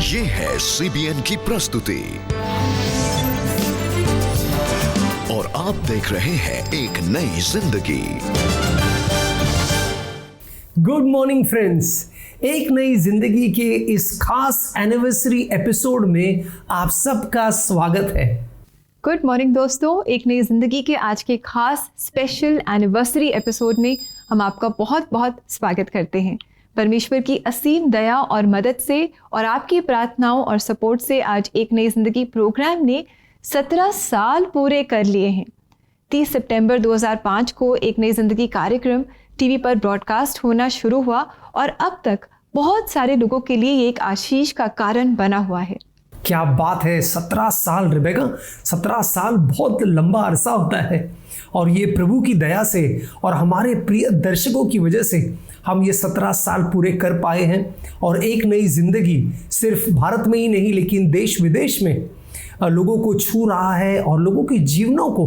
ये है CBN की प्रस्तुति और आप देख रहे हैं एक नई जिंदगी। गुड मॉर्निंग फ्रेंड्स, एक नई जिंदगी के इस खास एनिवर्सरी एपिसोड में आप सबका स्वागत है। गुड मॉर्निंग दोस्तों, एक नई ज़िंदगी के आज के खास स्पेशल एनिवर्सरी एपिसोड में हम आपका बहुत बहुत स्वागत करते हैं। परमेश्वर की असीम दया और मदद से और आपकी प्रार्थनाओं और सपोर्ट से आज एक नई ज़िंदगी प्रोग्राम ने 17 साल पूरे कर लिए हैं। 30 सितंबर 2005 को एक नई ज़िंदगी कार्यक्रम टीवी पर ब्रॉडकास्ट होना शुरू हुआ और अब तक बहुत सारे लोगों के लिए ये एक आशीष का कारण बना हुआ है। क्या बात है, 17 साल रिबेका, 17 साल बहुत लंबा अरसा होता है और ये प्रभु की दया से और हमारे प्रिय दर्शकों की वजह से हम ये 17 साल पूरे कर पाए हैं और एक नई जिंदगी सिर्फ भारत में ही नहीं लेकिन देश विदेश में लोगों को छू रहा है और लोगों के जीवनों को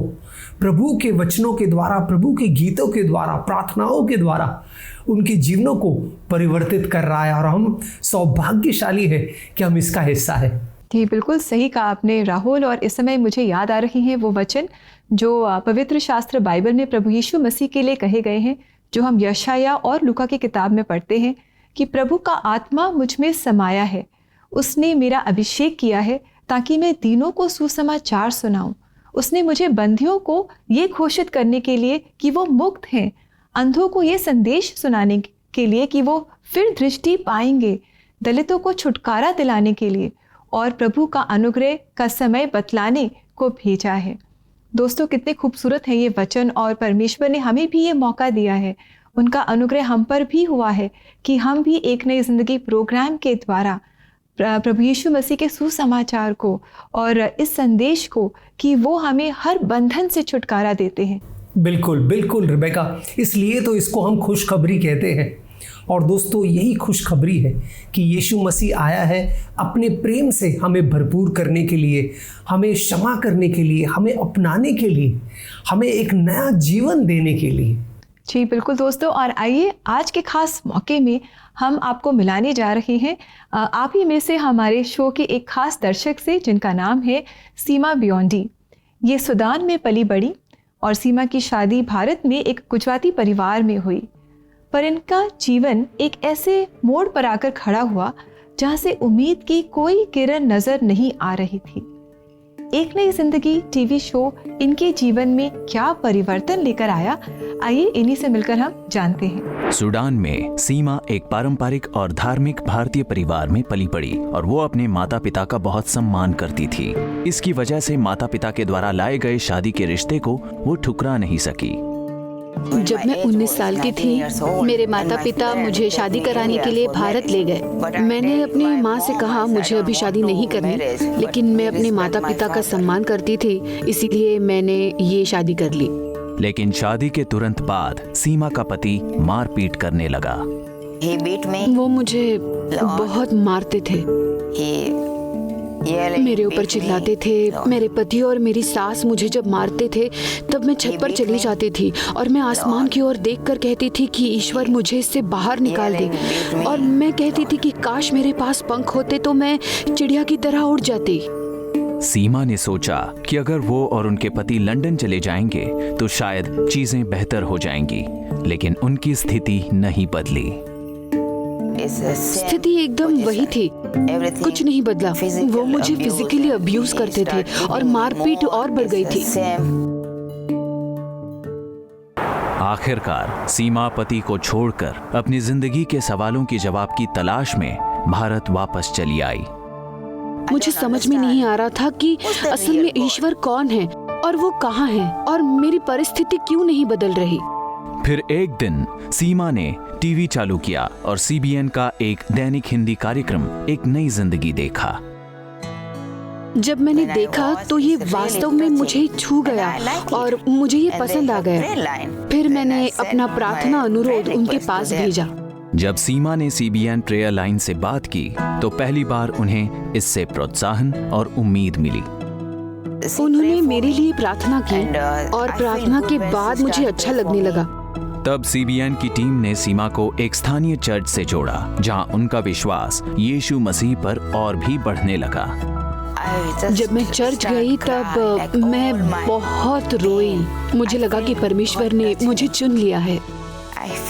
प्रभु के वचनों के द्वारा, प्रभु के गीतों के द्वारा, प्रार्थनाओं के द्वारा उनके जीवनों को परिवर्तित कर रहा है और हम सौभाग्यशाली है कि हम इसका हिस्सा है। जी बिल्कुल सही कहा आपने राहुल, और इस समय मुझे याद आ रही हैं वो वचन जो पवित्र शास्त्र बाइबल में प्रभु यीशु मसीह के लिए कहे गए हैं, जो हम यशाया और लूका की किताब में पढ़ते हैं कि प्रभु का आत्मा मुझ में समाया है, उसने मेरा अभिषेक किया है ताकि मैं दीनों को सुसमाचार सुनाऊं। उसने मुझे बंदियों को ये घोषित करने के लिए कि वो मुक्त हैं, अंधों को ये संदेश सुनाने के लिए कि वो फिर दृष्टि पाएंगे, दलितों को छुटकारा दिलाने के लिए और प्रभु का अनुग्रह का समय बतलाने को भेजा है। दोस्तों, कितने खूबसूरत है ये वचन और परमेश्वर ने हमें भी ये मौका दिया है, उनका अनुग्रह हम पर भी हुआ है कि हम भी एक नई ज़िंदगी प्रोग्राम के द्वारा प्रभु यीशु मसीह के सुसमाचार को और इस संदेश को कि वो हमें हर बंधन से छुटकारा देते हैं। बिल्कुल बिल्कुल रिबेका, इसलिए तो इसको हम खुशखबरी कहते हैं। और दोस्तों, यही खुशखबरी है कि यीशु मसीह आया है अपने प्रेम से हमें भरपूर करने के लिए, हमें क्षमा करने के लिए, हमें अपनाने के लिए, हमें एक नया जीवन देने के लिए। जी बिल्कुल दोस्तों, और आइए आज के खास मौके में हम आपको मिलाने जा रहे हैं आप ही में से हमारे शो के एक खास दर्शक से जिनका नाम है सीमा बियोंडी। ये सूडान में पली बड़ी और सीमा की शादी भारत में एक गुजराती परिवार में हुई, पर इनका जीवन एक ऐसे मोड़ पर आकर खड़ा हुआ जहाँ से उम्मीद की कोई किरण नजर नहीं आ रही थी। एक नई जिंदगी टीवी शो इनके जीवन में क्या परिवर्तन लेकर आया, आइए इन्हीं से मिलकर हम जानते हैं। सूडान में सीमा एक पारंपरिक और धार्मिक भारतीय परिवार में पली बड़ी और वो अपने माता पिता का बहुत सम्मान करती थी। इसकी वजह से माता पिता के द्वारा लाए गए शादी के रिश्ते को वो ठुकरा नहीं सकी। जब मैं 19 साल की थी, मेरे माता पिता मुझे शादी कराने के लिए भारत ले गए। मैंने अपनी माँ से कहा मुझे अभी शादी नहीं करनी, लेकिन मैं अपने माता पिता का सम्मान करती थी, इसीलिए मैंने ये शादी कर ली। लेकिन शादी के तुरंत बाद सीमा का पति मारपीट करने लगा। वो मुझे बहुत मारते थे, मेरे ऊपर चिल्लाते थे। मेरे पति और मेरी सास मुझे जब मारते थे तब मैं छत पर चली जाती थी और मैं आसमान की ओर देखकर कहती थी कि ईश्वर मुझे इससे बाहर निकाल दे, और मैं कहती थी कि काश मेरे पास पंख होते तो मैं चिड़िया की तरह उड़ जाती। सीमा ने सोचा कि अगर वो और उनके पति लंदन चले जाएंगे तो शायद चीजें बेहतर हो जाएंगी, लेकिन उनकी स्थिति नहीं बदली। स्थिति एकदम वही थी, कुछ नहीं बदला। वो मुझे फिजिकली अब्यूज करते थे और मारपीट और बढ़ गई थी। आखिरकार सीमा पति को छोड़कर अपनी जिंदगी के सवालों की जवाब की तलाश में भारत वापस चली आई। मुझे समझ में नहीं आ रहा था कि असल में ईश्वर कौन है और वो कहाँ है और मेरी परिस्थिति क्यों नहीं बदल रही। फिर एक दिन सीमा ने टीवी चालू किया और CBN का एक दैनिक हिंदी कार्यक्रम एक नई जिंदगी देखा। जब मैंने देखा तो ये वास्तव में मुझे छू गया और मुझे ये पसंद आ गया। फिर मैंने अपना प्रार्थना अनुरोध उनके पास भेजा। जब सीमा ने CBN प्रेयर लाइन से बात की तो पहली बार उन्हें इससे प्रोत्साहन और उम्मीद मिली। उन्होंने मेरे लिए प्रार्थना की और प्रार्थना के बाद मुझे अच्छा लगने लगा। तब सीबीएन की टीम ने सीमा को एक स्थानीय चर्च से जोड़ा, जहां उनका विश्वास यीशु मसीह पर और भी बढ़ने लगा। जब मैं चर्च गई तब मैं बहुत रोई। मुझे लगा कि परमेश्वर ने मुझे चुन लिया है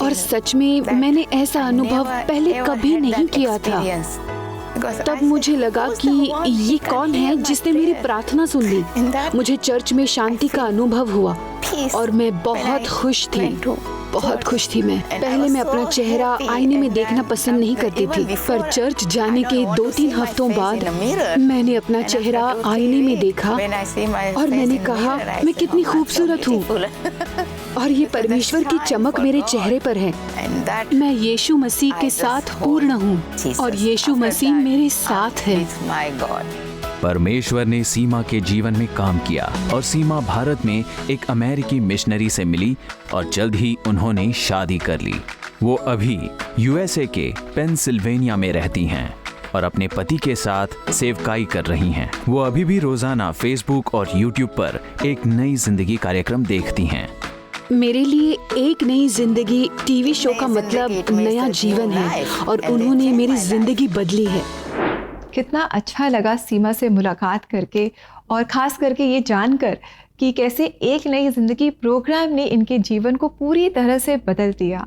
और सच में मैंने ऐसा अनुभव पहले कभी नहीं किया था। तब मुझे लगा कि ये कौन है जिसने मेरी प्रार्थना सुन ली। मुझे चर्च में शांति का अनुभव हुआ और मैं बहुत खुश थी मैं। पहले मैं अपना चेहरा आईने में देखना पसंद नहीं करती थी, पर चर्च जाने के 2-3 हफ्तों बाद मैंने अपना चेहरा आईने में देखा और मैंने कहा मैं कितनी खूबसूरत हूँ और ये परमेश्वर की चमक मेरे चेहरे पर है। मैं यीशु मसीह के साथ पूर्ण हूँ और यीशु मसीह मेरे साथ है। परमेश्वर ने सीमा के जीवन में काम किया और सीमा भारत में एक अमेरिकी मिशनरी से मिली और जल्द ही उन्होंने शादी कर ली। वो अभी यूएसए के पेंसिल्वेनिया में रहती हैं और अपने पति के साथ सेवकाई कर रही हैं। वो अभी भी रोजाना फेसबुक और यूट्यूब पर एक नई जिंदगी कार्यक्रम देखती हैं। मेरे लिए एक नई जिंदगी टीवी शो का मतलब नया जीवन है और उन्होंने मेरी जिंदगी बदली है। कितना अच्छा लगा सीमा से मुलाकात करके और ख़ास करके ये जानकर कि कैसे एक नई ज़िंदगी प्रोग्राम ने इनके जीवन को पूरी तरह से बदल दिया।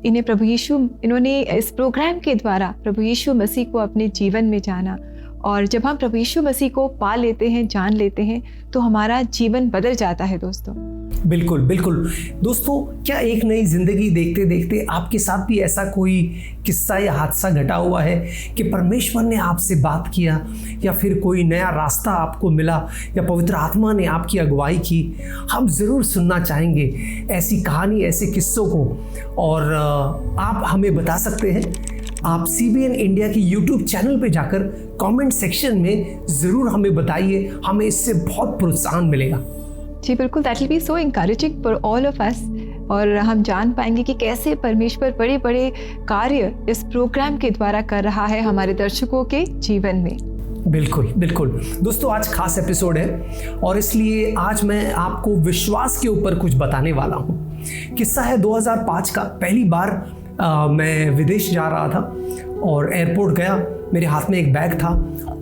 इन्होंने इस प्रोग्राम के द्वारा प्रभु यीशु मसीह को अपने जीवन में जाना और जब हम प्रभु यीशु मसीह को पा लेते हैं, जान लेते हैं, तो हमारा जीवन बदल जाता है दोस्तों। बिल्कुल बिल्कुल दोस्तों, क्या एक नई जिंदगी देखते देखते आपके साथ भी ऐसा कोई किस्सा या हादसा घटा हुआ है कि परमेश्वर ने आपसे बात किया या फिर कोई नया रास्ता आपको मिला या पवित्र आत्मा ने आपकी अगुवाई की? हम ज़रूर सुनना चाहेंगे ऐसी कहानी, ऐसे किस्सों को, और आप हमें बता सकते हैं। आप सीबीएन इंडिया की यूट्यूब चैनल पे जाकर कमेंट सेक्शन में ज़रूर हमें बताइए, हमें इससे बहुत प्रोत्साहन मिलेगा। जी बिल्कुल, that will be so encouraging for all of us, और हम जान पाएंगे कि कैसे परमेश्वर बड़े बड़े कार्य इस प्रोग्राम के द्वारा कर रहा है हमारे दर्शकों के जीवन में। बिल्कुल बिल्कुल दोस्तों, आज खास एपिसोड है और इसलिए आज मैं आपको विश्वास के ऊपर कुछ बताने वाला हूँ। किस्सा है 2005 का। पहली बार मैं विदेश जा रहा था और एयरपोर्ट गया। मेरे हाथ में एक बैग था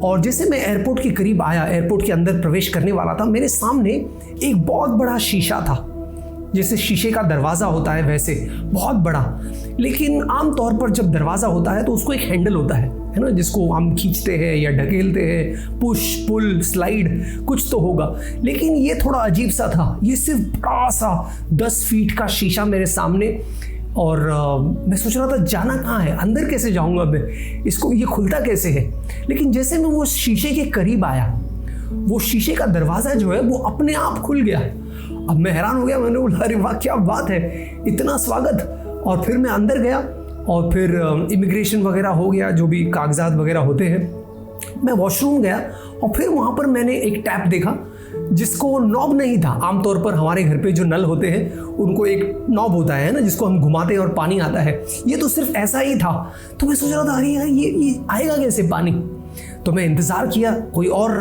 और जैसे मैं एयरपोर्ट के करीब आया, एयरपोर्ट के अंदर प्रवेश करने वाला था, मेरे सामने एक बहुत बड़ा शीशा था। जैसे शीशे का दरवाज़ा होता है वैसे बहुत बड़ा, लेकिन आमतौर पर जब दरवाज़ा होता है तो उसको एक हैंडल होता है ना, जिसको हम खींचते हैं या ढकेलते हैं, पुश पुल स्लाइड कुछ तो होगा। लेकिन ये थोड़ा अजीब सा था। ये सिर्फ बड़ा सा 10 फीट का शीशा मेरे सामने, और मैं सोच रहा था जाना कहाँ है, अंदर कैसे जाऊँगा मैं, इसको ये खुलता कैसे है। लेकिन जैसे मैं वो शीशे के करीब आया, वो शीशे का दरवाज़ा जो है वो अपने आप खुल गया। अब मैं हैरान हो गया, मैंने बोला अरे वाह क्या बात है, इतना स्वागत। और फिर मैं अंदर गया और फिर इमिग्रेशन वगैरह हो गया, जो भी कागजात वगैरह होते हैं। मैं वॉशरूम गया और फिर वहाँ पर मैंने एक टैप देखा जिसको नॉब नहीं था। आमतौर पर हमारे घर पे जो नल होते हैं उनको एक नॉब होता है ना, जिसको हम घुमाते हैं और पानी आता है। ये तो सिर्फ ऐसा ही था। तो मैं सोच रहा था अरे यार ये आएगा कैसे पानी। तो मैं इंतज़ार किया, कोई और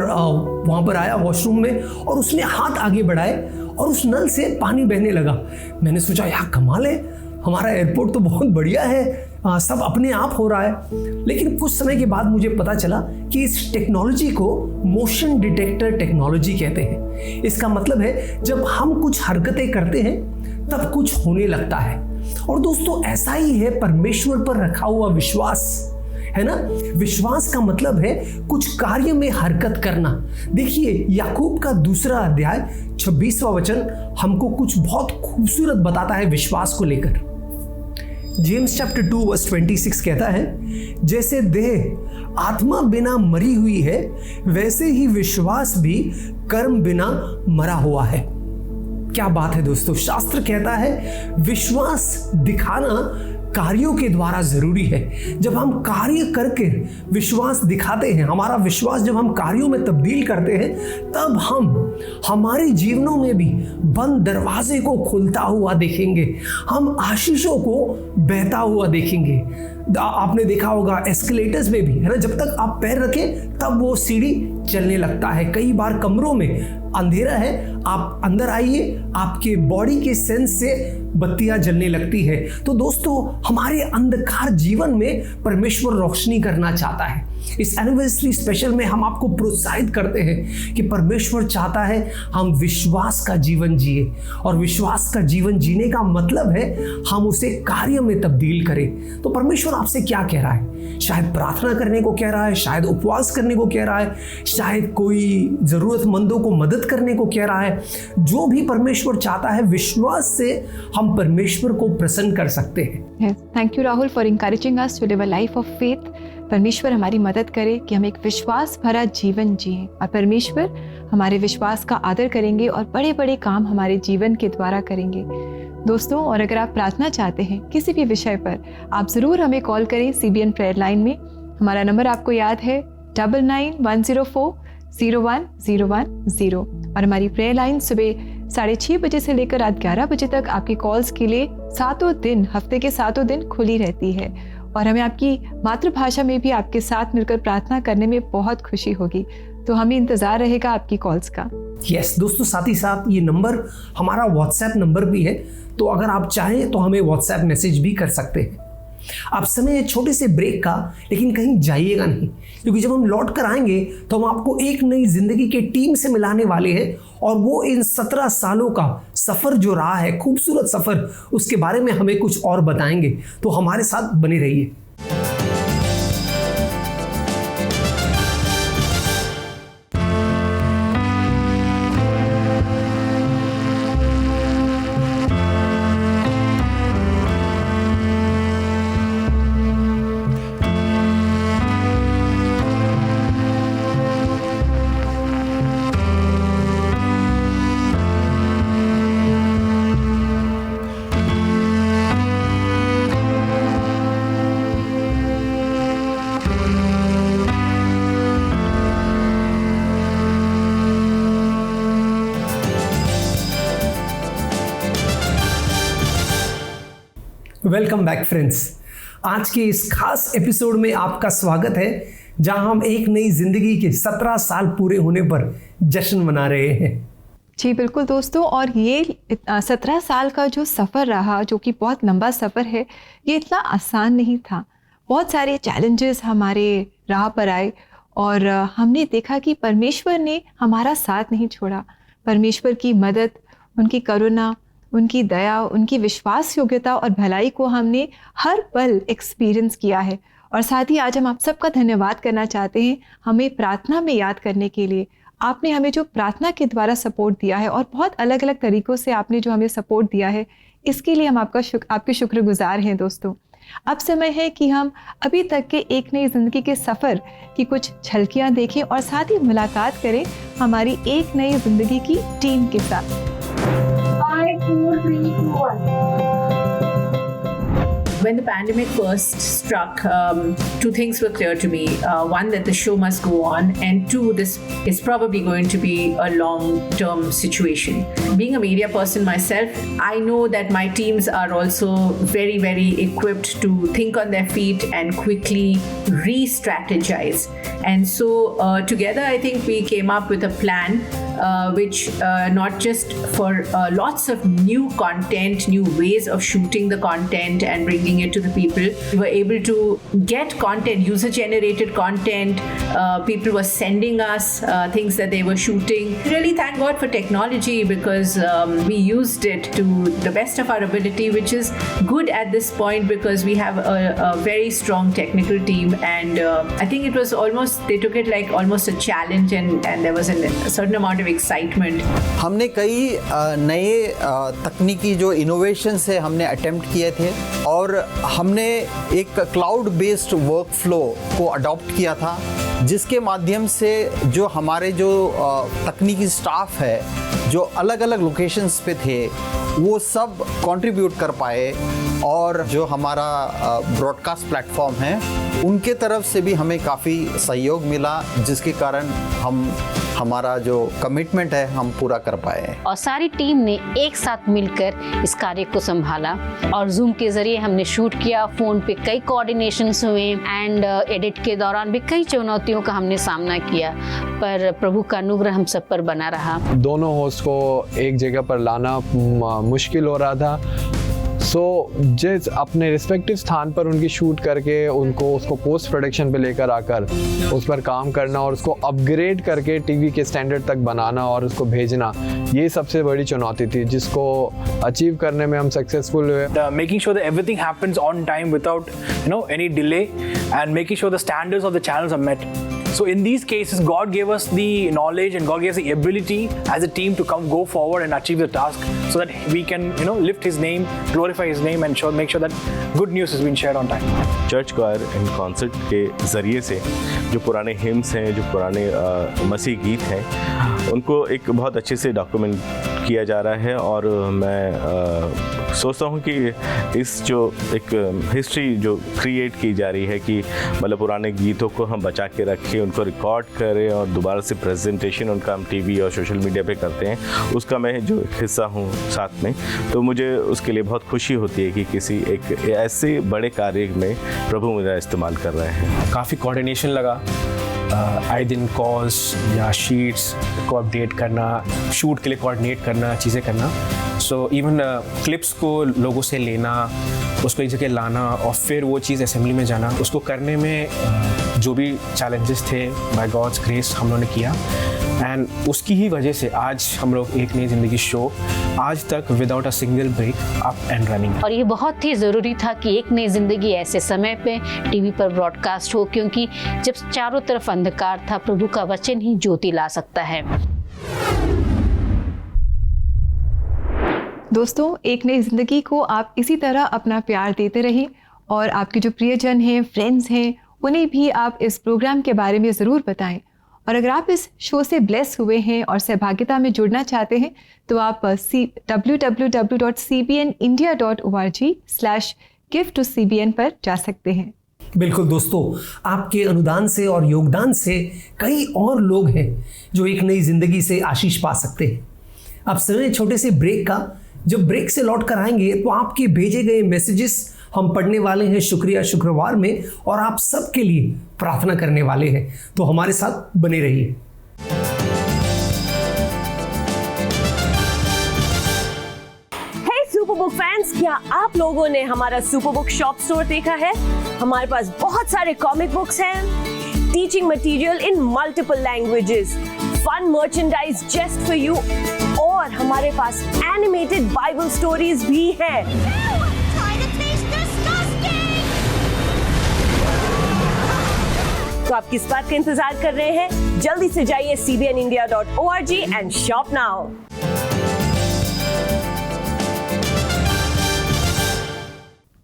वहाँ पर आया वॉशरूम में और उसने हाथ आगे बढ़ाए और उस नल से पानी बहने लगा। मैंने सोचा यार कमाल है, हमारा एयरपोर्ट तो बहुत बढ़िया है, सब अपने आप हो रहा है। लेकिन कुछ समय के बाद मुझे पता चला कि इस टेक्नोलॉजी को मोशन डिटेक्टर टेक्नोलॉजी कहते हैं। इसका मतलब है जब हम कुछ हरकतें करते हैं तब कुछ होने लगता है। और दोस्तों ऐसा ही है परमेश्वर पर रखा हुआ विश्वास, है ना। विश्वास का मतलब है कुछ कार्य में हरकत करना। देखिए याकूब का 2 अध्याय 26वां वचन हमको कुछ बहुत खूबसूरत बताता है विश्वास को लेकर। जेम्स चैप्टर 2 वर्स 26 कहता है, जैसे देह आत्मा बिना मरी हुई है, वैसे ही विश्वास भी कर्म बिना मरा हुआ है। क्या बात है दोस्तों, शास्त्र कहता है विश्वास दिखाना कार्यों के द्वारा जरूरी है। जब हम कार्य करके विश्वास दिखाते हैं, हमारा विश्वास जब हम कार्यों में तब्दील करते हैं, तब हम हमारे जीवनों में भी बंद दरवाजे को खुलता हुआ देखेंगे, हम आशीषों को बहता हुआ देखेंगे। आपने देखा होगा एस्केलेटर्स में भी, है ना, जब तक आप पैर रखें तब वो सीढ़ी चलने लगता है। कई बार कमरों में अंधेरा है, आप अंदर आइए, आपके बॉडी के सेंस से बत्तियां जलने लगती है। तो दोस्तों, हमारे अंधकार जीवन में परमेश्वर रोशनी करना चाहता है। इस एनिवर्सरी स्पेशल में हम आपको प्रोत्साहित करते हैं कि परमेश्वर चाहता है हम विश्वास का जीवन जिए, और विश्वास का जीवन जीने का मतलब है हम उसे कार्य में तब्दील करें। तो परमेश्वर आपसे क्या कह रहा है? शायद प्रार्थना करने को कह रहा है, शायद उपवास करने को कह रहा है, शायद कोई जरूरतमंदों को मदद करने को कह रहा है। जो भी परमेश्वर चाहता है, विश्वास से हम परमेश्वर को प्रसन्न कर सकते हैं। Thank you Rahul for encouraging us to live a life of faith. परमेश्वर हमारी मदद करे कि हम एक विश्वास भरा जीवन जिएं, और परमेश्वर हमारे विश्वास का आदर करेंगे और बड़े बड़े काम हमारे जीवन के द्वारा करेंगे। दोस्तों, और अगर आप प्रार्थना चाहते हैं किसी भी विषय पर, आप ज़रूर हमें कॉल करें CBN प्रेयर लाइन में। हमारा नंबर आपको याद है 9910401010, और हमारी प्रेयर लाइन सुबह 6:30 बजे से लेकर रात 11 बजे तक आपकी कॉल्स के लिए सातों दिन, हफ्ते के सातों दिन खुली रहती है। और हमें आपकी मातृभाषा में भी आपके साथ मिलकर प्रार्थना करने में बहुत खुशी होगी। तो हमें इंतज़ार रहेगा आपकी कॉल्स का। यस दोस्तों, साथ ही साथ ये नंबर हमारा व्हाट्सएप नंबर भी है, तो अगर आप चाहें तो हमें व्हाट्सएप मैसेज भी कर सकते हैं। आप समय छोटे से ब्रेक का, लेकिन कहीं जाइएगा नहीं, क्योंकि जब हम लौट कर आएंगे तो हम आपको एक नई जिंदगी के टीम से मिलाने वाले हैं, और वो इन 17 सालों का सफ़र जो रहा है, खूबसूरत सफ़र, उसके बारे में हमें कुछ और बताएंगे। तो हमारे साथ बने रहिए। Welcome back friends. आज के इस खास एपिसोड में आपका स्वागत है, जहां हम एक नई जिंदगी के 17 साल पूरे होने पर जश्न मना रहे हैं। जी बिल्कुल दोस्तों, और ये 17 साल का जो सफ़र रहा, जो कि बहुत लंबा सफ़र है, ये इतना आसान नहीं था। बहुत सारे चैलेंजेस हमारे राह पर आए, और हमने देखा कि परमेश्वर ने हमारा साथ नहीं छोड़ा। परमेश्वर की मदद, उनकी करुणा, उनकी दया, उनकी विश्वास योग्यता और भलाई को हमने हर पल एक्सपीरियंस किया है। और साथ ही आज हम आप सबका धन्यवाद करना चाहते हैं हमें प्रार्थना में याद करने के लिए। आपने हमें जो प्रार्थना के द्वारा सपोर्ट दिया है, और बहुत अलग अलग तरीक़ों से आपने जो हमें सपोर्ट दिया है, इसके लिए हम आपके शुक्रगुजार हैं दोस्तों। अब समय है कि हम अभी तक के एक नई ज़िंदगी के सफ़र की कुछ झलकियाँ देखें, और साथ ही मुलाकात करें हमारी एक नई ज़िंदगी की टीम के साथ। 5, 4, 3, 2, 1. When the pandemic first struck, two things were clear to me. One, that the show must go on, and two, this is probably going to be a long-term situation. Being a media person myself, I know that my teams are also very, very equipped to think on their feet and quickly re-strategize. And so together, I think we came up with a plan which not just for lots of new content, new ways of shooting the content and bringing it to the people. We were able to get content, user-generated content. People were sending us things that they were shooting. Really thank God for technology, because we used it to the best of our ability, which is good at this point because we have a very strong technical team. And I think it was almost, they took it like almost a challenge, and there was a certain amount of excitement. हमने कई नए तकनीकी जो innovations है हमने attempt किए थे, और हमने एक क्लाउड बेस्ड वर्क फ्लो को अडॉप्ट किया था, जिसके माध्यम से जो हमारे जो तकनीकी स्टाफ है जो अलग अलग लोकेशंस पे थे वो सब कंट्रीब्यूट कर पाए, और जो हमारा ब्रॉडकास्ट प्लेटफॉर्म है उनके तरफ से भी हमें काफ़ी सहयोग मिला, जिसके कारण हम हमारा जो कमिटमेंट है हम पूरा कर पाए। और सारी टीम ने एक साथ मिलकर इस कार्य को संभाला, और जूम के जरिए हमने शूट किया, फोन पे कई कोऑर्डिनेशंस हुए, एंड एडिट के दौरान भी कई चुनौतियों का हमने सामना किया, पर प्रभु का अनुग्रह हम सब पर बना रहा। दोनों होस्ट को एक जगह पर लाना मुश्किल हो रहा था, जिस अपने रिस्पेक्टिव स्थान पर उनकी शूट करके उनको उसको पोस्ट प्रोडक्शन पे लेकर आकर उस पर काम करना और उसको अपग्रेड करके टीवी के स्टैंडर्ड तक बनाना और उसको भेजना, ये सबसे बड़ी चुनौती थी जिसको अचीव करने में हम सक्सेसफुल हुए। Making sure that everything happens on time without any delay, and making sure the standards of the channels are met. So in these cases, God gave us the knowledge and God gave us the ability as a team to go forward and achieve the task, so that we can lift His name, glorify His name, and make sure that good news has been shared on time. Church choir and concert के ज़रिए से जो पुराने hymns हैं, जो पुराने मसीह गीत हैं, उनको एक बहुत अच्छे से डॉक्यूमेंट किया जा रहा है। और मैं सोचता हूँ कि इस जो एक हिस्ट्री जो क्रिएट की जा रही है कि मतलब पुराने गीतों को हम बचा के रखें, उनको रिकॉर्ड करें और दोबारा से प्रेजेंटेशन उनका हम टीवी और सोशल मीडिया पे करते हैं, उसका मैं जो एक हिस्सा हूँ साथ में, तो मुझे उसके लिए बहुत खुशी होती है कि किसी एक ऐसे बड़े कार्य में प्रभु मेरा इस्तेमाल कर रहे हैं। काफ़ी कोऑर्डिनेशन लगा, आए दिन कॉल्स या शीट्स को अपडेट करना, शूट के लिए कोऑर्डिनेट करना, चीज़ें करना। सो इवन क्लिप्स को लोगों से लेना, उसको एक जगह लाना और फिर वो चीज़ असेंबली में जाना, उसको करने में जो भी चैलेंजेस थे बाय गॉड्स ग्रेस हम लोगों ने किया। एंड उसकी ही वजह से आज हम लोग एक नई ज़िंदगी शो आज तक without a single break up and running. और ये बहुत ही ज़रूरी था कि एक नई ज़िंदगी ऐसे समय पे टीवी पर ब्रॉडकास्ट हो, क्योंकि जब चारों तरफ अंधकार था, प्रभु का वचन ही ज्योति ला सकता है। दोस्तों, एक नई ज़िंदगी को आप इसी तरह अपना प्यार देते रहें और आपके जो प्रियजन हैं, फ्रेंड्स हैं, उन्हें भी आप इस प्रोग्राम के बारे में ज़रूर बताएं। और अगर आप इस शो से ब्लेस हुए हैं और सहभागिता में जुड़ना चाहते हैं तो आप www.cbnindia.org/give-to-cbn पर जा सकते हैं। बिल्कुल दोस्तों, आपके अनुदान से और योगदान से कई और लोग हैं जो एक नई जिंदगी से आशीष पा सकते हैं। अब समय छोटे से ब्रेक का। जब ब्रेक से लौट कर आएंगे तो आपके भेजे गए मैसेजेस हम पढ़ने वाले हैं शुक्रिया शुक्रवार में, और आप सबके लिए प्रार्थना करने वाले हैं, तो हमारे साथ बने रहिए। सुपरबुक फैंस, क्या आप लोगों ने हमारा सुपरबुक शॉप स्टोर देखा है? हमारे पास बहुत सारे कॉमिक बुक्स हैं, teaching material in multiple languages, fun merchandise just for you, और हमारे पास एनिमेटेड बाइबल स्टोरीज भी हैं। तो आप किस बात का इंतजार कर रहे हैं? जल्दी से जाइए cbnindia.org and shop now.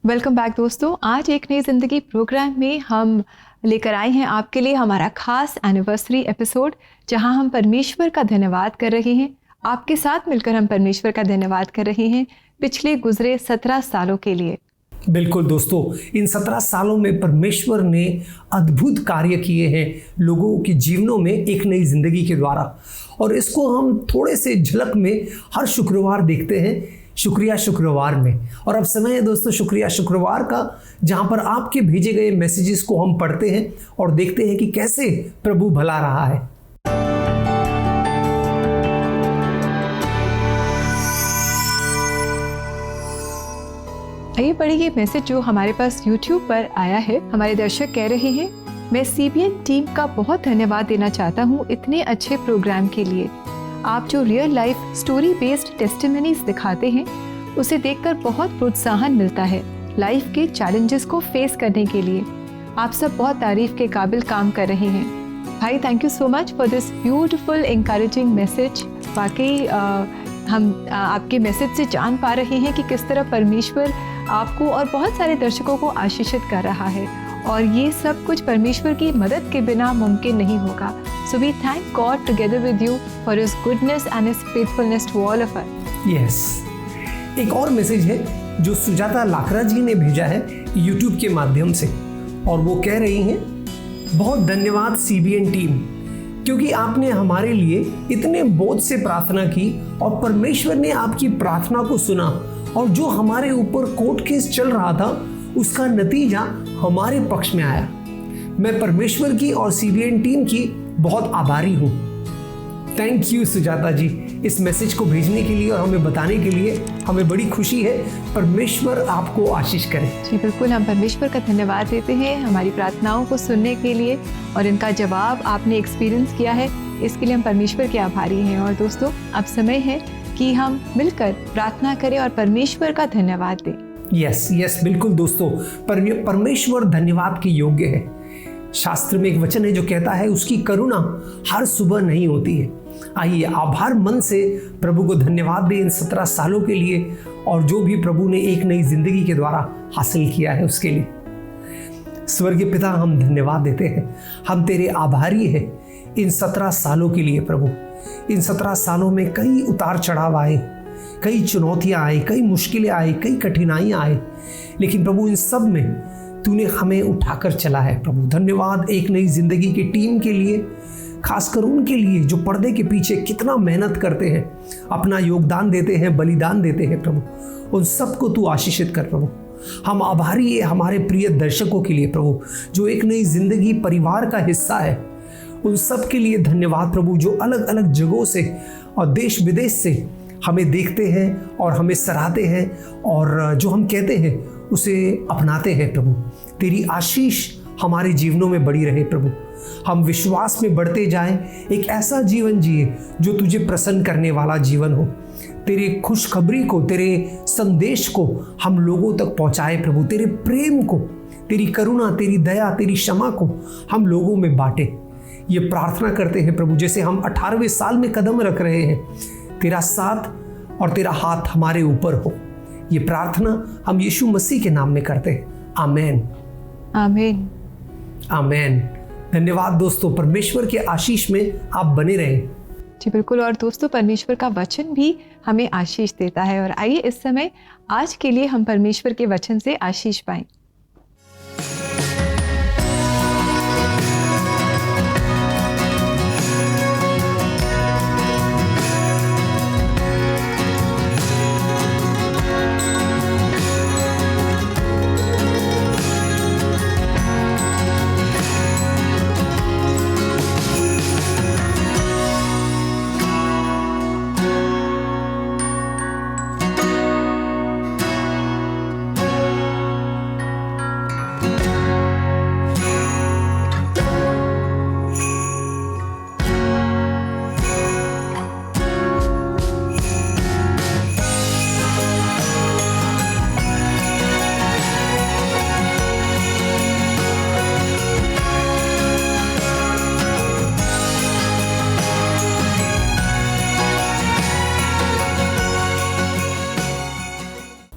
Welcome back दोस्तों। आज एक नई ज़िंदगी प्रोग्राम में हम लेकर आए हैं आपके लिए हमारा खास एनिवर्सरी एपिसोड, जहां हम परमेश्वर का धन्यवाद कर रहे हैं। आपके साथ मिलकर हम परमेश्वर का धन्यवाद कर रहे हैं पिछले गुजरे 17 सालों के लिए। बिल्कुल दोस्तों, इन 17 सालों में परमेश्वर ने अद्भुत कार्य किए हैं लोगों के जीवनों में एक नई जिंदगी के द्वारा, और इसको हम थोड़े से झलक में हर शुक्रवार देखते हैं, शुक्रिया शुक्रवार में। और अब समय है दोस्तों शुक्रिया शुक्रवार का, जहां पर आपके भेजे गए मैसेजेस को हम पढ़ते हैं और देखते हैं कि कैसे प्रभु भला रहा है। आइए पढ़िए ये मैसेज जो हमारे पास YouTube पर आया है। हमारे दर्शक कह रहे हैं, मैं CBN टीम का बहुत धन्यवाद देना चाहता हूँ इतने अच्छे प्रोग्राम के लिए। आप जो real life story based testimonies दिखाते हैं उसे देखकर बहुत प्रोत्साहन मिलता है लाइफ के चैलेंजेस को फेस करने के लिए। आप सब बहुत तारीफ के काबिल काम कर रहे हैं। भाई, thank you so much for this beautiful encouraging message. वाकई हम आपके मैसेज से जान पा रहे हैं कि किस तरह परमेश्वर आपको और बहुत सारे दर्शकों को आशीषित कर रहा है, और ये सब कुछ परमेश्वर की मदद के बिना मुमकिन नहीं होगा। So we thank God together with you for His goodness and His faithfulness to all of us. Yes. एक और मैसेज है जो सुजाता लाकरा जी ने भेजा है YouTube के माध्यम से, और वो कह रही हैं, बहुत धन्यवाद CBN टीम, क्योंकि आपने हमारे लिए इतने बोझ से प्रार्थना की और परमेश्वर ने आपकी प्रार्थना को सुना, और जो हमारे ऊपर कोर्ट केस चल रहा था उसका नतीजा हमारे पक्ष में आया। मैं परमेश्वर की और CBN टीम की बहुत आभारी हूँ। थैंक यू सुजाता जी। इस मैसेज को भेजने के लिए और हमें बताने के लिए हमें बड़ी खुशी है। परमेश्वर आपको आशीष करे। जी बिल्कुल, हम परमेश्वर का धन्यवाद देते हैं हमारी प्रार्थनाओं को सुनने के लिए और इनका जवाब आपने एक्सपीरियंस किया है, इसके लिए हम परमेश्वर के आभारी हैं। और दोस्तों, अब समय है कि हम मिलकर प्रार्थना करें और परमेश्वर का धन्यवाद दें। यस बिल्कुल दोस्तों, परमेश्वर धन्यवाद के योग्य है। शास्त्र में एक वचन है जो कहता है उसकी करुणा हर सुबह नहीं होती है। आइए आभार मन से प्रभु को धन्यवाद दें इन 17 सालों के लिए और जो भी प्रभु ने एक नई जिंदगी के द्वारा हासिल किया है उसके लिए। स्वर्गीय पिता, हम धन्यवाद देते हैं, हम तेरे आभारी हैं इन 17 सालों के लिए। प्रभु, इन 17 सालों में कई उतार चढ़ाव आए, कई चुनौतियां आई, कई मुश्किलें आई, कई कठिनाइयां आए, लेकिन प्रभु इन सब में तूने हमें उठाकर चला है। प्रभु धन्यवाद एक नई जिंदगी की टीम के लिए, खासकर उनके लिए जो पर्दे के पीछे कितना मेहनत करते हैं, अपना योगदान देते हैं, बलिदान देते हैं। प्रभु उन सबको तू आशीषित कर। प्रभु हम आभारी है हमारे प्रिय दर्शकों के लिए प्रभु, जो एक नई जिंदगी परिवार का हिस्सा है। उन सब के लिए धन्यवाद प्रभु, जो अलग अलग जगहों से और देश विदेश से हमें देखते हैं और हमें सराहते हैं और जो हम कहते हैं उसे अपनाते हैं। प्रभु तेरी आशीष हमारे जीवनों में बढ़ी रहे। प्रभु हम विश्वास में बढ़ते जाएं, एक ऐसा जीवन जिए जो तुझे प्रसन्न करने वाला जीवन हो। तेरे खुशखबरी को, तेरे संदेश को हम लोगों तक पहुंचाए। प्रभु तेरे प्रेम को, तेरी करुणा, तेरी दया, तेरी क्षमा को हम लोगों में बांटे। ये प्रार्थना करते हैं प्रभु, जैसे हम 18वें साल में कदम रख रहे हैं, तेरा साथ और तेरा हाथ हमारे ऊपर हो। ये प्रार्थना हम यीशु मसीह के नाम में करते हैं। आमेन आमेन आमेन। धन्यवाद दोस्तों, परमेश्वर के आशीष में आप बने रहें। जी बिल्कुल, और दोस्तों परमेश्वर का वचन भी हमें आशीष देता है। और आइए इस समय आज के लिए हम परमेश्वर के वचन से आशीष पाएं।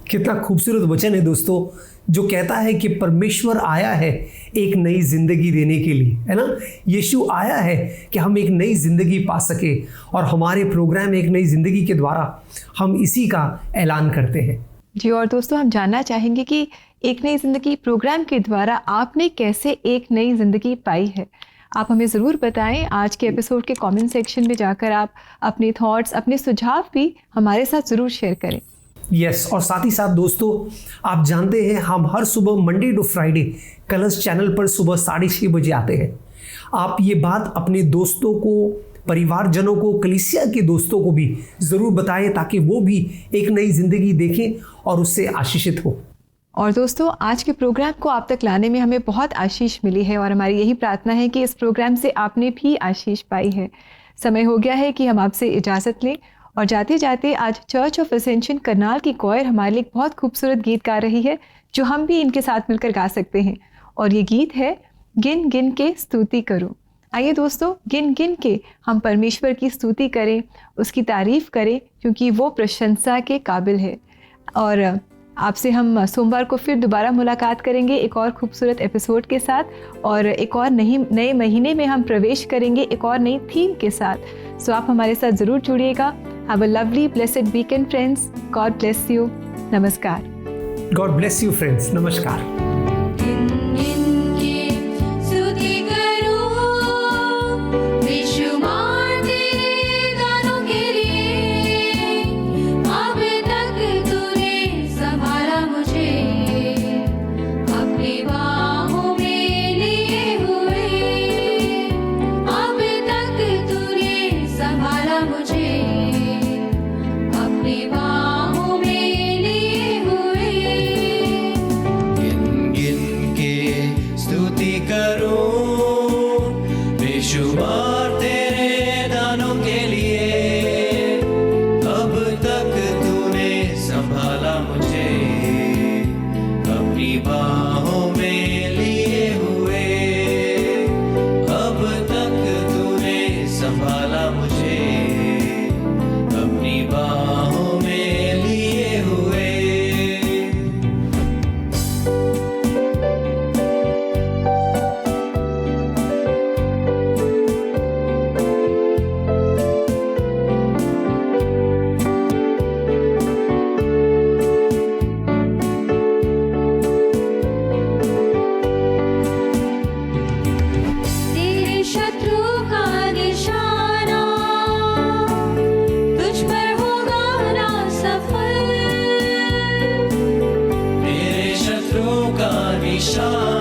कितना खूबसूरत वचन है दोस्तों, जो कहता है कि परमेश्वर आया है एक नई जिंदगी देने के लिए, है ना। यीशु आया है कि हम एक नई जिंदगी पा सके और हमारे प्रोग्राम एक नई जिंदगी के द्वारा हम इसी का ऐलान करते हैं। जी, और दोस्तों हम जानना चाहेंगे कि एक नई जिंदगी प्रोग्राम के द्वारा आपने कैसे एक नई जिंदगी पाई है। आप हमें ज़रूर बताएं। आज के एपिसोड के कमेंट सेक्शन में जाकर आप अपने थॉट्स, अपने सुझाव भी हमारे साथ ज़रूर शेयर करें। यस, और साथ ही साथ दोस्तों आप जानते हैं हम हर सुबह Monday to Friday Colors channel पर सुबह 6:30 बजे आते हैं। आप ये बात अपने दोस्तों को, परिवारजनों को, कलीसिया के दोस्तों को भी ज़रूर बताएं ताकि वो भी एक नई ज़िंदगी देखें और उससे आशीषित हो। और दोस्तों आज के प्रोग्राम को आप तक लाने में हमें बहुत आशीष मिली है और हमारी यही प्रार्थना है कि इस प्रोग्राम से आपने भी आशीष पाई है। समय हो गया है कि हम आपसे इजाज़त लें और जाते जाते आज चर्च ऑफ असेंशन करनाल की कॉयर हमारे लिए एक बहुत खूबसूरत गीत गा रही है जो हम भी इनके साथ मिलकर गा सकते हैं, और ये गीत है गिन गिन के स्तुति करो। आइए दोस्तों गिन गिन के हम परमेश्वर की स्तुति करें, उसकी तारीफ़ करें, क्योंकि वो प्रशंसा के काबिल है। और आपसे हम सोमवार को फिर दोबारा मुलाकात करेंगे एक और खूबसूरत एपिसोड के साथ, और एक और नए महीने में हम प्रवेश करेंगे एक और नई थीम के साथ। सो आप हमारे साथ ज़रूर जुड़िएगा। Have a lovely blessed weekend friends. God bless you. नमस्कार। God bless you friends. नमस्कार। मुझे शान